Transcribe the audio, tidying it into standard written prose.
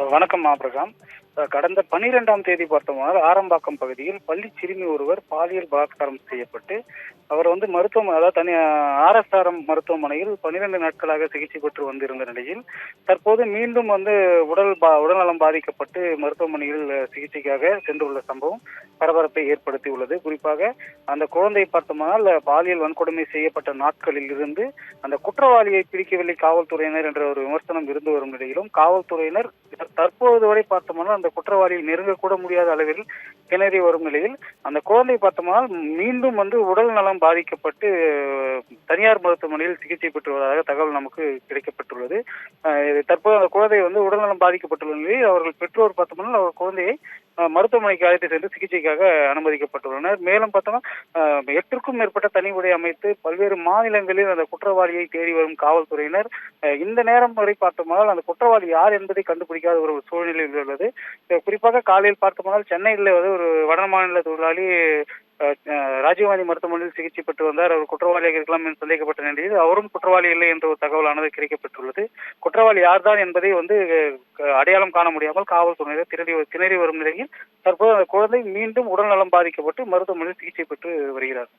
வணக்கம் ஆபிரகாம். கடந்த 12ஆம் தேதி பார்த்தோம்னால் ஆரம்பாக்கம் பகுதியில் பள்ளி சிறுமி ஒருவர் பாலியல் பலாத்காரம் செய்யப்பட்டு அவர் மருத்துவமனை, அதாவது ஆர்எஸ்ஆர்எம் மருத்துவமனையில் 12 நாட்களாக சிகிச்சை பெற்று வந்திருந்த நிலையில் தற்போது மீண்டும் உடல்நலம் பாதிக்கப்பட்டு மருத்துவமனையில் சிகிச்சைக்காக சென்றுள்ள சம்பவம் பரபரப்பை ஏற்படுத்தி உள்ளது. குறிப்பாக அந்த குழந்தை பார்த்தோம்னால் பாலியல் வன்கொடுமை செய்யப்பட்ட நாட்களில் இருந்து அந்த குற்றவாளியை பிடிக்கவில்லை காவல்துறையினர் என்ற ஒரு விமர்சனம் இருந்து வரும் நிலையிலும் காவல்துறையினர் தற்போது வரை பார்த்தோம்னால் அந்த குற்றவாளியை நெருங்கக்கூட முடியாத அளவில் திணறி வரும் நிலையில் அந்த குழந்தை பார்த்தோம்னால் மீண்டும் உடல் நலம் பாதிக்கப்பட்டு தனியார் மருத்துவமனையில் சிகிச்சை பெற்று வருவதாக தகவல் நமக்கு கிடைக்கப்பட்டுள்ளது. தற்போது அந்த குழந்தை உடல்நலம் பாதிக்கப்பட்டுள்ள நிலையில் அவர்கள் பெற்றோர் பார்த்தோம்னால் அவர் குழந்தையை மருத்துவமனைக்கு அழைத்து சென்று சிகிச்சைக்காக அனுமதிக்கப்பட்டுள்ளனர். மேலும் பார்த்தோம்னா 8க்கும் மேற்பட்ட தனி உடை அமைத்து பல்வேறு மாநிலங்களில் அந்த குற்றவாளியை தேடி வரும் காவல்துறையினர் இந்த நேரம் வரை பார்த்தோம்னால் அந்த குற்றவாளி யார் என்பதை கண்டுபிடிக்காத ஒரு சூழ்நிலையில் உள்ளது. குறிப்பாக காலையில் பார்த்தோம்னால் சென்னையில் ஒரு வட மாநில தொழிலாளி ராஜீவ்காந்தி மருத்துவமனையில் சிகிச்சை பெற்று வந்தார். அவர் குற்றவாளியாக இருக்கலாம் என்று சந்தேகப்பட்ட நிலையில் அவரும் குற்றவாளி இல்லை என்ற ஒரு தகவலானது கிடைக்கப்பட்டுள்ளது. குற்றவாளி யார்தான் என்பதை அடையாளம் காண முடியாமல் காவல்துறையினர் திணறி வரும் நிலையில் தற்போது அந்த குழந்தை மீண்டும் உடல்நலம் பாதிக்கப்பட்டு மருத்துவமனையில் சிகிச்சை பெற்று வருகிறார்.